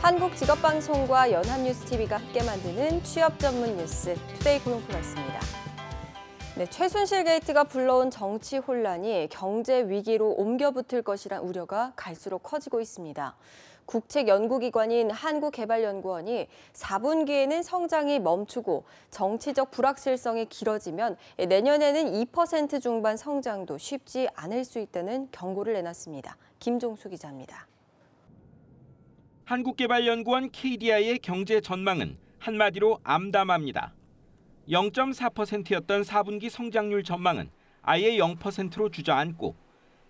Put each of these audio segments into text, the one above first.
한국직업방송과 연합뉴스TV가 함께 만드는 취업 전문 뉴스 투데이 고용플러스입니다. 네, 최순실 게이트가 불러온 정치 혼란이 경제 위기로 옮겨붙을 것이란 우려가 갈수록 커지고 있습니다. 국책연구기관인 한국개발연구원이 4분기에는 성장이 멈추고 정치적 불확실성이 길어지면 내년에는 2% 중반 성장도 쉽지 않을 수 있다는 경고를 내놨습니다. 김종수 기자입니다. 한국개발연구원 KDI의 경제 전망은 한마디로 암담합니다. 0.4%였던 4분기 성장률 전망은 아예 0%로 주저앉고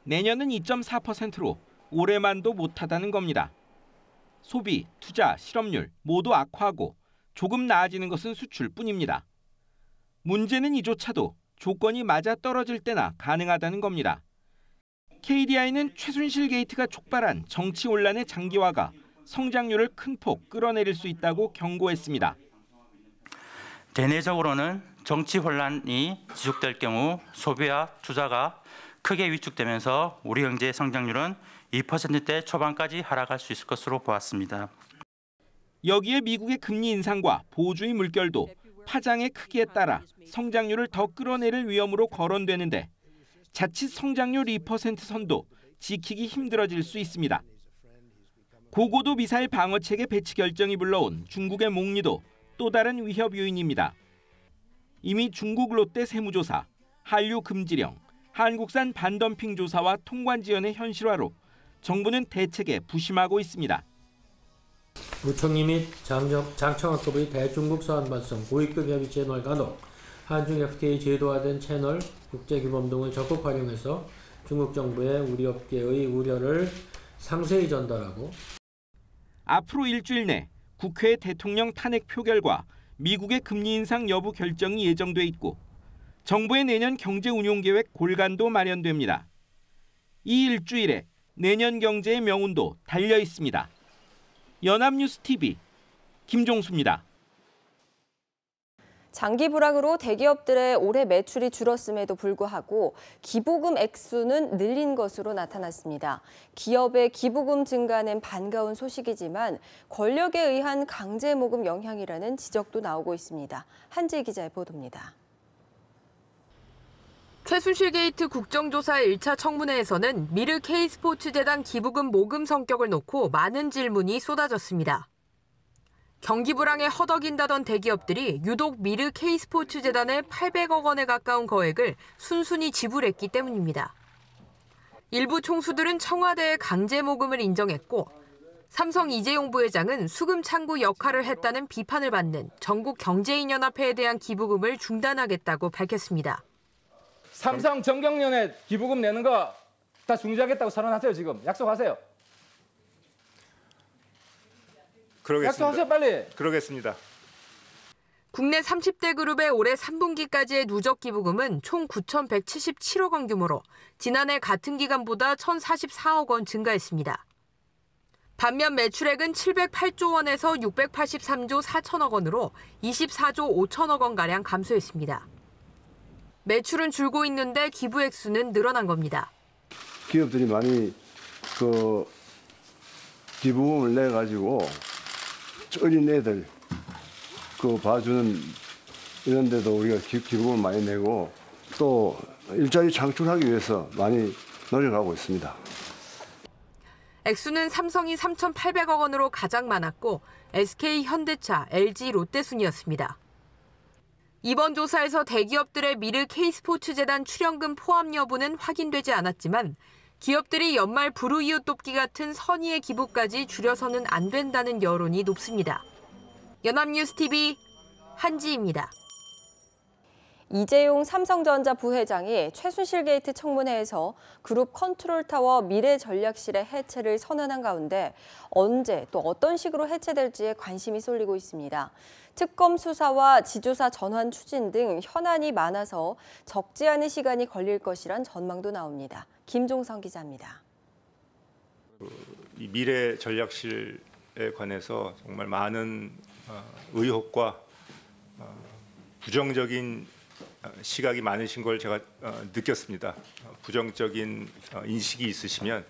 내년은 2.4%로 올해만도 못하다는 겁니다. 소비, 투자, 실업률 모두 악화하고 조금 나아지는 것은 수출뿐입니다. 문제는 이조차도 조건이 맞아떨어질 때나 가능하다는 겁니다. KDI는 최순실 게이트가 촉발한 정치 혼란의 장기화가 성장률을 큰 폭 끌어내릴 수 있다고 경고했습니다. 대내적으로는 정치 혼란이 지속될 경우 소비와 투자가 크게 위축되면서 우리 경제 성장률은 2%대 초반까지 하락할 수 있을 것으로 보았습니다. 여기에 미국의 금리 인상과 보호주의 물결도 파장의 크기에 따라 성장률을 더 끌어내릴 위험으로 거론되는데 자칫 성장률 2% 선도 지키기 힘들어질 수 있습니다. 고고도 미사일 방어체계 배치 결정이 불러온 중국의 목리도 또 다른 위협 요인입니다. 이미 중국 롯데 세무조사, 한류 금지령, 한국산 반덤핑 조사와 통관 지연의 현실화로 정부는 대책에 부심하고 있습니다. 부총리 및 장청학급의 대중국 사안 발송, 고위급 협의 채널 가동, 한중 FTA 제도화된 채널, 국제규범 등을 적극 활용해서 중국 정부의 우리 업계의 우려를 상세히 전달하고 앞으로 일주일 내 국회 대통령 탄핵 표결과 미국의 금리 인상 여부 결정이 예정돼 있고 정부의 내년 경제 운용 계획 골간도 마련됩니다. 이 일주일에 내년 경제의 명운도 달려 있습니다. 연합뉴스TV 김종수입니다. 장기 불황으로 대기업들의 올해 매출이 줄었음에도 불구하고 기부금 액수는 늘린 것으로 나타났습니다. 기업의 기부금 증가는 반가운 소식이지만 권력에 의한 강제 모금 영향이라는 지적도 나오고 있습니다. 한지희 기자의 보도입니다. 최순실 게이트 국정조사 1차 청문회에서는 미르 K스포츠재단 기부금 모금 성격을 놓고 많은 질문이 쏟아졌습니다. 경기 불황에 허덕인다던 대기업들이 유독 미르 K스포츠재단에 800억 원에 가까운 거액을 순순히 지불했기 때문입니다. 일부 총수들은 청와대의 강제 모금을 인정했고 삼성 이재용 부회장은 수금 창구 역할을 했다는 비판을 받는 전국경제인연합회에 대한 기부금을 중단하겠다고 밝혔습니다. 삼성 정경련에 기부금 내는 거 다 중지하겠다고 선언하세요. 지금 약속하세요. 그러겠습니다. 약속하세요 빨리. 그러겠습니다. 국내 30대 그룹의 올해 3분기까지의 누적 기부금은 총 9,177억 원 규모로 지난해 같은 기간보다 1,044억 원 증가했습니다. 반면 매출액은 708조 원에서 683조 4천억 원으로 24조 5천억 원가량 감소했습니다. 매출은 줄고 있는데 기부 액수는 늘어난 겁니다. 기업들이 많이 기부금을 내가지고 어린 애들 봐주는 이런 데도 우리가 기부금을 많이 내고 또 일자리 창출하기 위해서 많이 노력하고 있습니다. 액수는 삼성이 3,800억 원으로 가장 많았고 SK, 현대차, LG, 롯데 순이었습니다. 이번 조사에서 대기업들의 미르 K스포츠재단 출연금 포함 여부는 확인되지 않았지만 기업들이 연말 불우이웃 돕기 같은 선의의 기부까지 줄여서는 안 된다는 여론이 높습니다. 연합뉴스TV 한지희입니다. 이재용 삼성전자 부회장이 최순실 게이트 청문회에서 그룹 컨트롤타워 미래전략실의 해체를 선언한 가운데 언제 또 어떤 식으로 해체될지에 관심이 쏠리고 있습니다. 특검 수사와 지주사 전환 추진 등 현안이 많아서 적지 않은 시간이 걸릴 것이란 전망도 나옵니다. 김종성 기자입니다. 이 미래전략실에 관해서 정말 많은 의혹과 부정적인 시각이 많으신 걸 제가 느꼈습니다. 부정적인 인식이 있으시면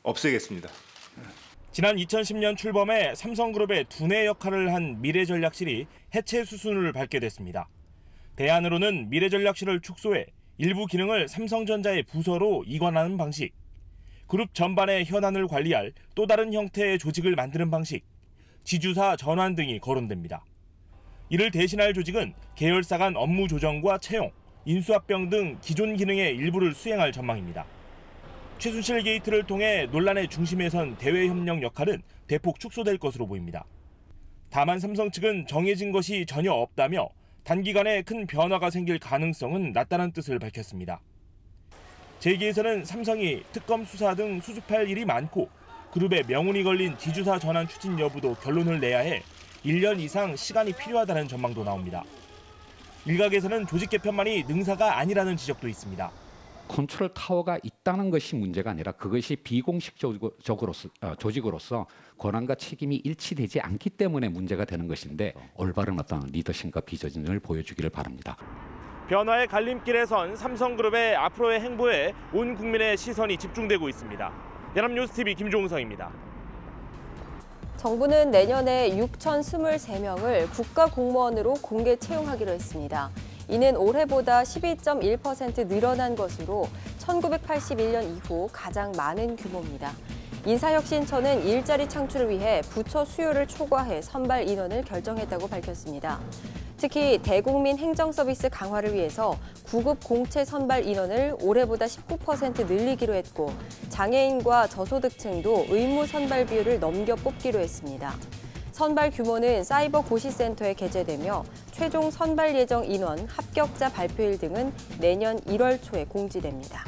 없애겠습니다. 지난 2010년 출범해 삼성그룹의 두뇌 역할을 한 미래전략실이 해체 수순을 밟게 됐습니다. 대안으로는 미래전략실을 축소해 일부 기능을 삼성전자의 부서로 이관하는 방식, 그룹 전반의 현안을 관리할 또 다른 형태의 조직을 만드는 방식, 지주사 전환 등이 거론됩니다. 이를 대신할 조직은 계열사 간 업무 조정과 채용, 인수합병 등 기존 기능의 일부를 수행할 전망입니다. 최순실 게이트를 통해 논란의 중심에 선 대외협력 역할은 대폭 축소될 것으로 보입니다. 다만 삼성 측은 정해진 것이 전혀 없다며 단기간에 큰 변화가 생길 가능성은 낮다는 뜻을 밝혔습니다. 재계에서는 삼성이 특검 수사 등 수습할 일이 많고 그룹의 명운이 걸린 지주사 전환 추진 여부도 결론을 내야 해 1년 이상 시간이 필요하다는 전망도 나옵니다. 일각에서는 조직 개편만이 능사가 아니라는 지적도 있습니다. 컨트롤 타워가 있다는 것이 문제가 아니라 그것이 비공식 조직으로서 권한과 책임이 일치되지 않기 때문에 문제가 되는 것인데 올바른 어떤 리더십과 비전을 보여주기를 바랍니다. 변화의 갈림길에 선 삼성그룹의 앞으로의 행보에 온 국민의 시선이 집중되고 있습니다. 연합뉴스TV 김종성입니다. 정부는 내년에 6,023명을 국가공무원으로 공개 채용하기로 했습니다. 이는 올해보다 12.1% 늘어난 것으로 1981년 이후 가장 많은 규모입니다. 인사혁신처는 일자리 창출을 위해 부처 수요를 초과해 선발 인원을 결정했다고 밝혔습니다. 특히 대국민 행정서비스 강화를 위해서 구급 공채 선발 인원을 올해보다 19% 늘리기로 했고 장애인과 저소득층도 의무 선발 비율을 넘겨 뽑기로 했습니다. 선발 규모는 사이버 고시센터에 게재되며 최종 선발 예정 인원, 합격자 발표일 등은 내년 1월 초에 공지됩니다.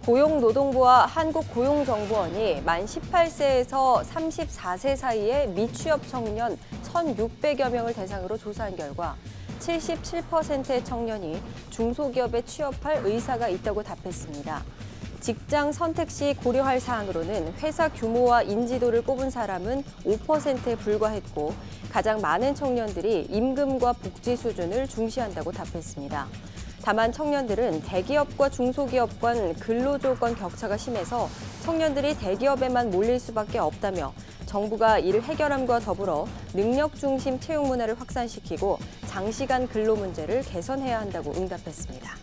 고용노동부와 한국고용정보원이 만 18세에서 34세 사이의 미취업 청년 1,600여 명을 대상으로 조사한 결과 77%의 청년이 중소기업에 취업할 의사가 있다고 답했습니다. 직장 선택 시 고려할 사항으로는 회사 규모와 인지도를 꼽은 사람은 5%에 불과했고 가장 많은 청년들이 임금과 복지 수준을 중시한다고 답했습니다. 다만 청년들은 대기업과 중소기업 간 근로조건 격차가 심해서 청년들이 대기업에만 몰릴 수밖에 없다며 정부가 이를 해결함과 더불어 능력 중심 채용 문화를 확산시키고 장시간 근로 문제를 개선해야 한다고 응답했습니다.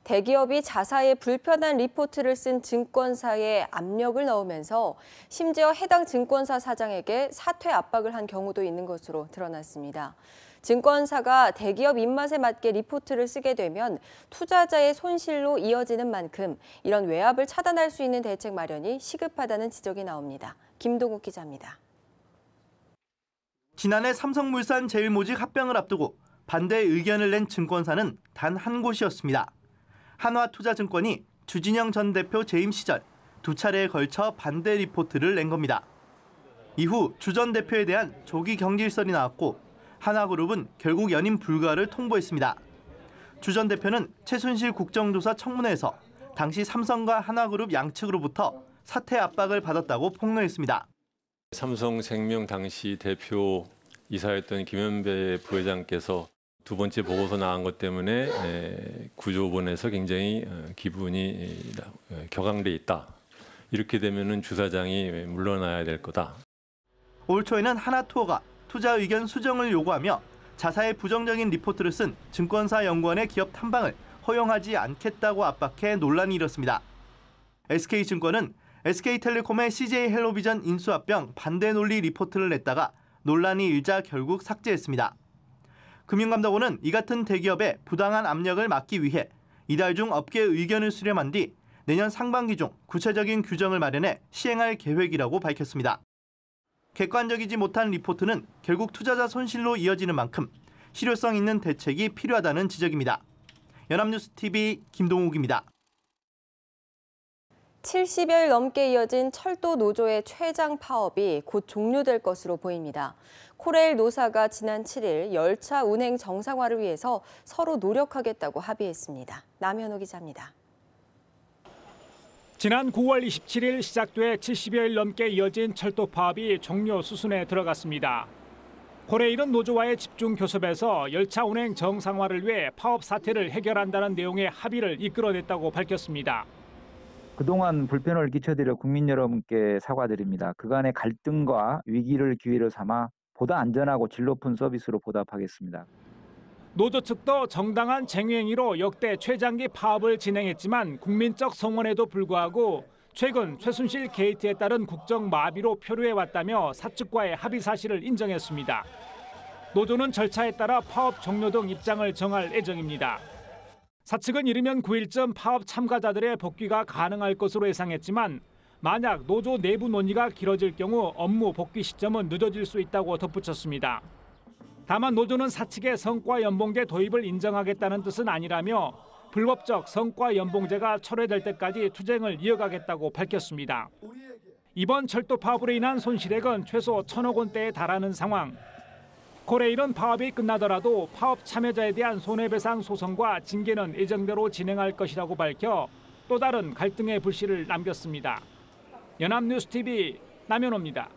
대기업이 자사에 불편한 리포트를 쓴 증권사에 압력을 넣으면서 심지어 해당 증권사 사장에게 사퇴 압박을 한 경우도 있는 것으로 드러났습니다. 증권사가 대기업 입맛에 맞게 리포트를 쓰게 되면 투자자의 손실로 이어지는 만큼 이런 외압을 차단할 수 있는 대책 마련이 시급하다는 지적이 나옵니다. 김동욱 기자입니다. 지난해 삼성물산 제일모직 합병을 앞두고 반대 의견을 낸 증권사는 단 한 곳이었습니다. 한화투자증권이 주진영 전 대표 재임 시절 두 차례에 걸쳐 반대 리포트를 낸 겁니다. 이후 주 전 대표에 대한 조기 경질설이 나왔고 하나그룹은 결국 연임 불가를 통보했습니다. 주 전 대표는 최순실 국정조사 청문회에서 당시 삼성과 하나그룹 양측으로부터 사퇴 압박을 받았다고 폭로했습니다. 삼성생명 당시 대표 이사였던 김현배 부회장께서 두 번째 보고서 나온 것 때문에 구조본에서 굉장히 기분이 격앙돼 있다. 이렇게 되면은 주사장이 물러나야 될 거다. 올 초에는 하나투어가 투자 의견 수정을 요구하며 자사의 부정적인 리포트를 쓴 증권사 연구원의 기업 탐방을 허용하지 않겠다고 압박해 논란이 일었습니다. SK증권은 SK텔레콤의 CJ헬로비전 인수합병 반대 논리 리포트를 냈다가 논란이 일자 결국 삭제했습니다. 금융감독원은 이 같은 대기업의 부당한 압력을 막기 위해 이달 중 업계 의견을 수렴한 뒤 내년 상반기 중 구체적인 규정을 마련해 시행할 계획이라고 밝혔습니다. 객관적이지 못한 리포트는 결국 투자자 손실로 이어지는 만큼 실효성 있는 대책이 필요하다는 지적입니다. 연합뉴스TV 김동욱입니다. 70여일 넘게 이어진 철도 노조의 최장 파업이 곧 종료될 것으로 보입니다. 코레일 노사가 지난 7일 열차 운행 정상화를 위해서 서로 노력하겠다고 합의했습니다. 남현호 기자입니다. 지난 9월 27일 시작돼 70여일 넘게 이어진 철도 파업이 종료 수순에 들어갔습니다. 코레일은 노조와의 집중 교섭에서 열차 운행 정상화를 위해 파업 사태를 해결한다는 내용의 합의를 이끌어냈다고 밝혔습니다. 그동안 불편을 끼쳐드려 국민 여러분께 사과드립니다. 그간의 갈등과 위기를 기회로 삼아 보다 안전하고 질 높은 서비스로 보답하겠습니다. 노조 측도 정당한 쟁행위로 역대 최장기 파업을 진행했지만 국민적 성원에도 불구하고 최근 최순실 게이트에 따른 국정 마비로 표류해왔다며 사측과의 합의 사실을 인정했습니다. 노조는 절차에 따라 파업 종료 등 입장을 정할 예정입니다. 사측은 이르면 9일쯤 파업 참가자들의 복귀가 가능할 것으로 예상했지만 만약 노조 내부 논의가 길어질 경우 업무 복귀 시점은 늦어질 수 있다고 덧붙였습니다. 다만 노조는 사측의 성과연봉제 도입을 인정하겠다는 뜻은 아니라며 불법적 성과연봉제가 철회될 때까지 투쟁을 이어가겠다고 밝혔습니다. 이번 철도 파업으로 인한 손실액은 최소 1,000억 원대에 달하는 상황. 코레일은 파업이 끝나더라도 파업 참여자에 대한 손해배상 소송과 징계는 예정대로 진행할 것이라고 밝혀 또 다른 갈등의 불씨를 남겼습니다. 연합뉴스TV 남현호입니다.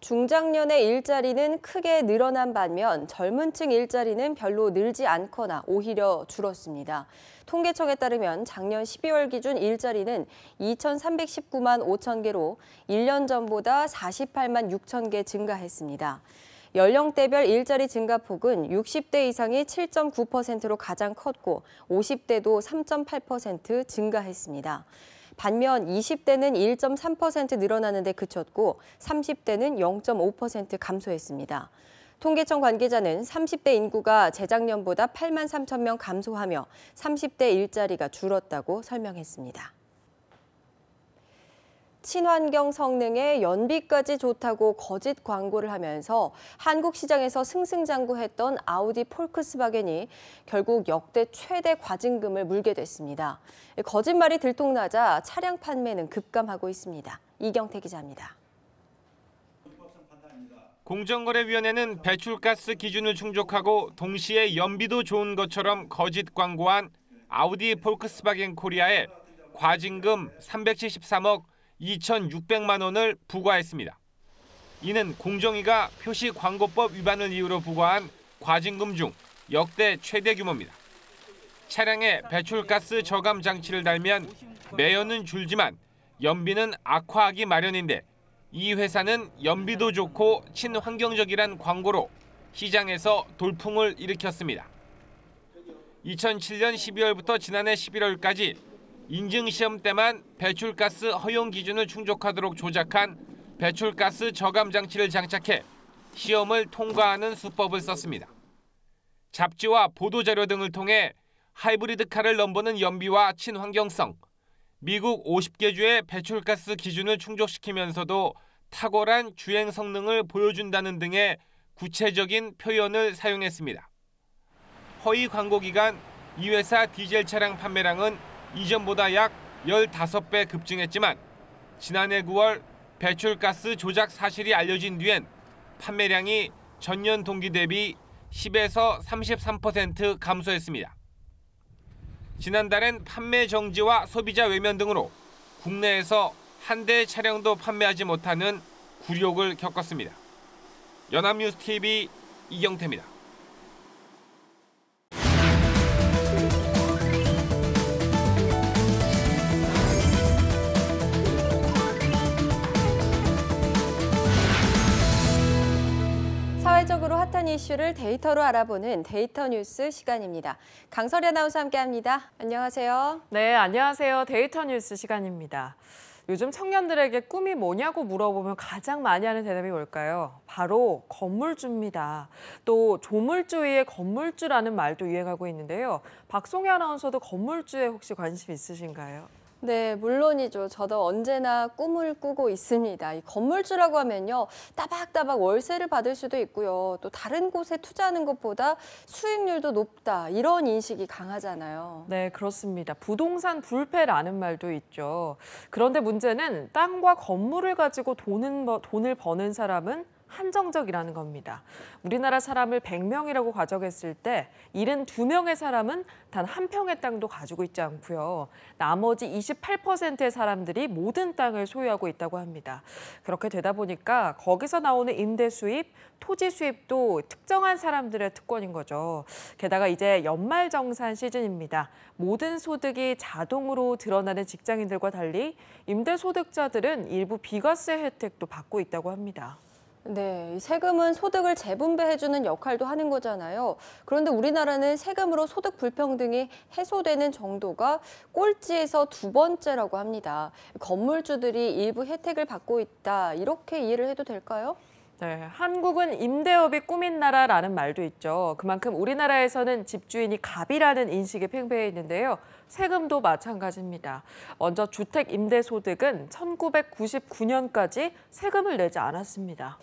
중장년의 일자리는 크게 늘어난 반면 젊은 층 일자리는 별로 늘지 않거나 오히려 줄었습니다. 통계청에 따르면 작년 12월 기준 일자리는 2,319만 5천 개로 1년 전보다 48만 6천 개 증가했습니다. 연령대별 일자리 증가폭은 60대 이상이 7.9%로 가장 컸고 50대도 3.8% 증가했습니다. 반면 20대는 1.3% 늘어나는 데 그쳤고 30대는 0.5% 감소했습니다. 통계청 관계자는 30대 인구가 재작년보다 8만 3천 명 감소하며 30대 일자리가 줄었다고 설명했습니다. 친환경 성능에 연비까지 좋다고 거짓 광고를 하면서 한국 시장에서 승승장구했던 아우디 폴크스바겐이 결국 역대 최대 과징금을 물게 됐습니다. 거짓말이 들통나자 차량 판매는 급감하고 있습니다. 이경태 기자입니다. 공정거래위원회는 배출가스 기준을 충족하고 동시에 연비도 좋은 것처럼 거짓 광고한 아우디 폴크스바겐 코리아에 과징금 373억 2,600만 원을 부과했습니다. 이는 공정위가 표시 광고법 위반을 이유로 부과한 과징금 중 역대 최대 규모입니다. 차량에 배출가스 저감 장치를 달면 매연은 줄지만 연비는 악화하기 마련인데 이 회사는 연비도 좋고 친환경적이란 광고로 시장에서 돌풍을 일으켰습니다. 2007년 12월부터 지난해 11월까지 인증시험 때만 배출가스 허용 기준을 충족하도록 조작한 배출가스 저감 장치를 장착해 시험을 통과하는 수법을 썼습니다. 잡지와 보도자료 등을 통해 하이브리드카를 넘보는 연비와 친환경성, 미국 50개 주의 배출가스 기준을 충족시키면서도 탁월한 주행 성능을 보여준다는 등의 구체적인 표현을 사용했습니다. 허위 광고 기간 이 회사 디젤 차량 판매량은 이전보다 약 15배 급증했지만 지난해 9월 배출가스 조작 사실이 알려진 뒤엔 판매량이 전년 동기 대비 10에서 33% 감소했습니다. 지난달엔 판매 정지와 소비자 외면 등으로 국내에서 한 대의 차량도 판매하지 못하는 굴욕을 겪었습니다. 연합뉴스TV 이경태입니다. 사회적으로 핫한 이슈를 데이터로 알아보는 데이터 뉴스 시간입니다. 강설이 아나운서 함께합니다. 안녕하세요. 네, 안녕하세요. 데이터 뉴스 시간입니다. 요즘 청년들에게 꿈이 뭐냐고 물어보면 가장 많이 하는 대답이 뭘까요? 바로 건물주입니다. 또 조물주의 건물주라는 말도 유행하고 있는데요. 박송혜 아나운서도 건물주에 혹시 관심 있으신가요? 네, 물론이죠. 저도 언제나 꿈을 꾸고 있습니다. 이 건물주라고 하면요, 따박따박 월세를 받을 수도 있고요. 또 다른 곳에 투자하는 것보다 수익률도 높다, 이런 인식이 강하잖아요. 네, 그렇습니다. 부동산 불패라는 말도 있죠. 그런데 문제는 땅과 건물을 가지고 돈을 버는 사람은 한정적이라는 겁니다. 우리나라 사람을 100명이라고 가정했을 때 72명의 사람은 단 한 평의 땅도 가지고 있지 않고요. 나머지 28%의 사람들이 모든 땅을 소유하고 있다고 합니다. 그렇게 되다 보니까 거기서 나오는 임대 수입, 토지 수입도 특정한 사람들의 특권인 거죠. 게다가 이제 연말정산 시즌입니다. 모든 소득이 자동으로 드러나는 직장인들과 달리 임대소득자들은 일부 비과세 혜택도 받고 있다고 합니다. 네, 이 세금은 소득을 재분배해주는 역할도 하는 거잖아요. 그런데 우리나라는 세금으로 소득 불평등이 해소되는 정도가 꼴찌에서 두 번째라고 합니다. 건물주들이 일부 혜택을 받고 있다, 이렇게 이해를 해도 될까요? 네, 한국은 임대업이 꿈인 나라라는 말도 있죠. 그만큼 우리나라에서는 집주인이 갑이라는 인식이 팽배해 있는데요. 세금도 마찬가지입니다. 먼저 주택 임대소득은 1999년까지 세금을 내지 않았습니다.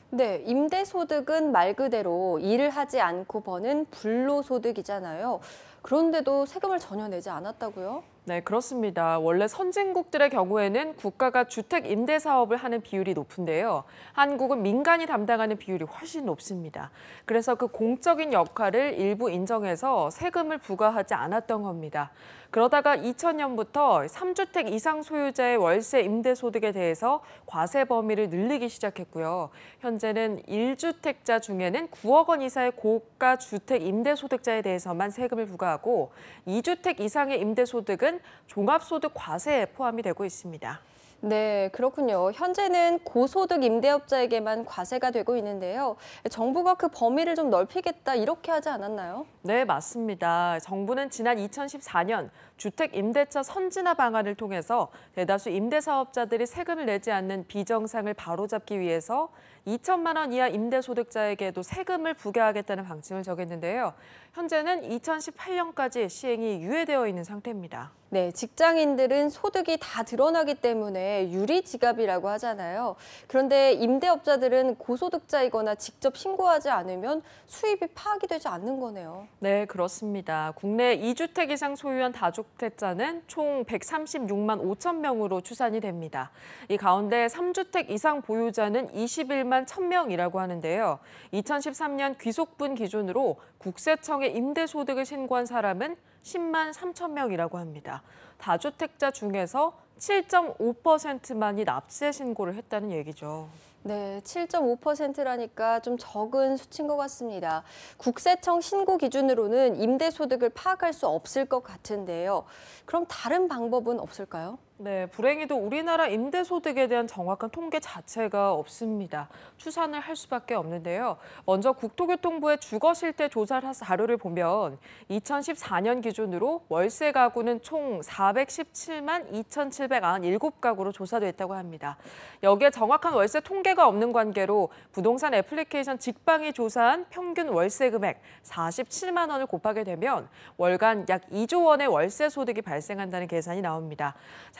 네, 임대소득은 말 그대로 일을 하지 않고 버는 불로소득이잖아요. 그런데도 세금을 전혀 내지 않았다고요? 네, 그렇습니다. 원래 선진국들의 경우에는 국가가 주택 임대 사업을 하는 비율이 높은데요. 한국은 민간이 담당하는 비율이 훨씬 높습니다. 그래서 그 공적인 역할을 일부 인정해서 세금을 부과하지 않았던 겁니다. 그러다가 2000년부터 3주택 이상 소유자의 월세 임대소득에 대해서 과세 범위를 늘리기 시작했고요. 현재는 1주택자 중에는 9억 원 이상의 고가 주택 임대소득자에 대해서만 세금을 부과하고 2주택 이상의 임대소득은 종합소득 과세에 포함이 되고 있습니다. 네, 그렇군요. 현재는 고소득 임대업자에게만 과세가 되고 있는데요. 정부가 그 범위를 좀 넓히겠다, 이렇게 하지 않았나요? 네, 맞습니다. 정부는 지난 2014년 주택 임대차 선진화 방안을 통해서 대다수 임대사업자들이 세금을 내지 않는 비정상을 바로잡기 위해서 2천만 원 이하 임대소득자에게도 세금을 부과하겠다는 방침을 정했는데요. 현재는 2018년까지 시행이 유예되어 있는 상태입니다. 네, 직장인들은 소득이 다 드러나기 때문에 유리지갑이라고 하잖아요. 그런데 임대업자들은 고소득자이거나 직접 신고하지 않으면 수입이 파악이 되지 않는 거네요. 네, 그렇습니다. 국내 2주택 이상 소유한 다주택자는 총 136만 5천 명으로 추산이 됩니다. 이 가운데 3주택 이상 보유자는 21만 1,000명이라고 하는데요. 2013년 귀속분 기준으로 국세청에 임대소득을 신고한 사람은 10만 3천 명이라고 합니다. 다주택자 중에서 7.5%만이 납세 신고를 했다는 얘기죠. 네, 7.5%라니까 좀 적은 수치인 것 같습니다. 국세청 신고 기준으로는 임대소득을 파악할 수 없을 것 같은데요. 그럼 다른 방법은 없을까요? 네, 불행히도 우리나라 임대소득에 대한 정확한 통계 자체가 없습니다. 추산을 할 수밖에 없는데요. 먼저 국토교통부의 주거실태 조사 자료를 보면 2014년 기준으로 월세 가구는 총 417만 2,797가구로 조사됐다고 합니다. 여기에 정확한 월세 통계가 없는 관계로 부동산 애플리케이션 직방이 조사한 평균 월세 금액 47만 원을 곱하게 되면 월간 약 2조 원의 월세 소득이 발생한다는 계산이 나옵니다.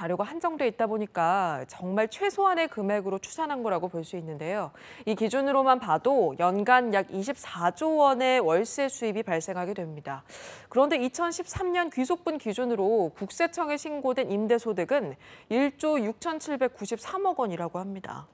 자료가 한정돼 있다 보니까 정말 최소한의 금액으로 추산한 거라고 볼 수 있는데요. 이 기준으로만 봐도 연간 약 24조 원의 월세 수입이 발생하게 됩니다. 그런데 2013년 귀속분 기준으로 국세청에 신고된 임대소득은 1조 6,793억 원이라고 합니다.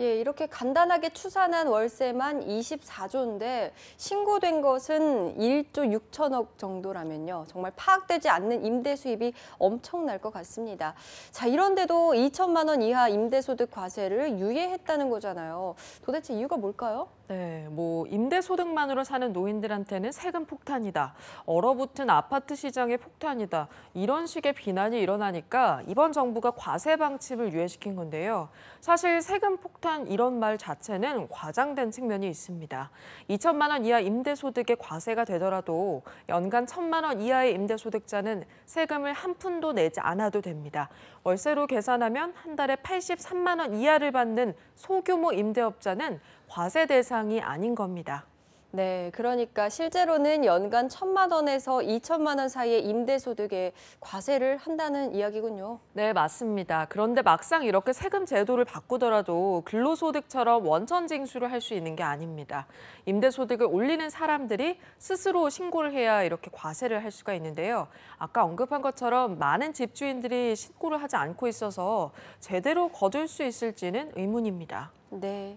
예, 이렇게 간단하게 추산한 월세만 24조인데 신고된 것은 1조 6천억 정도라면요. 정말 파악되지 않는 임대 수입이 엄청날 것 같습니다. 자, 이런데도 2천만 원 이하 임대소득 과세를 유예했다는 거잖아요. 도대체 이유가 뭘까요? 네, 임대소득만으로 사는 노인들한테는 세금 폭탄이다. 얼어붙은 아파트 시장의 폭탄이다. 이런 식의 비난이 일어나니까 이번 정부가 과세 방침을 유예시킨 건데요. 사실 세금 폭탄 이런 말 자체는 과장된 측면이 있습니다. 2천만 원 이하 임대소득의 과세가 되더라도 연간 1,000만 원 이하의 임대소득자는 세금을 한 푼도 내지 않아도 됩니다. 월세로 계산하면 한 달에 83만 원 이하를 받는 소규모 임대업자는 과세 대상이 아닌 겁니다. 네, 그러니까 실제로는 연간 1,000만 원에서 2천만 원 사이의 임대소득에 과세를 한다는 이야기군요. 네, 맞습니다. 그런데 막상 이렇게 세금 제도를 바꾸더라도 근로소득처럼 원천 징수를 할 수 있는 게 아닙니다. 임대소득을 올리는 사람들이 스스로 신고를 해야 이렇게 과세를 할 수가 있는데요. 아까 언급한 것처럼 많은 집주인들이 신고를 하지 않고 있어서 제대로 거둘 수 있을지는 의문입니다. 네.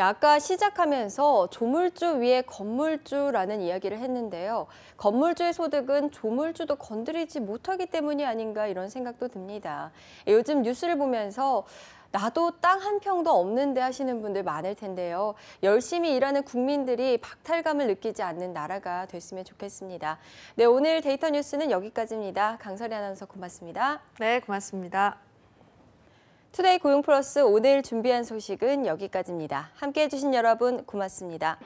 아까 시작하면서 조물주 위에 건물주라는 이야기를 했는데요. 건물주의 소득은 조물주도 건드리지 못하기 때문이 아닌가 이런 생각도 듭니다. 요즘 뉴스를 보면서 나도 땅 한 평도 없는데 하시는 분들 많을 텐데요. 열심히 일하는 국민들이 박탈감을 느끼지 않는 나라가 됐으면 좋겠습니다. 네, 오늘 데이터 뉴스는 여기까지입니다. 강설희 아나운서 고맙습니다. 네, 고맙습니다. 투데이 고용 플러스 오늘 준비한 소식은 여기까지입니다. 함께해 주신 여러분 고맙습니다.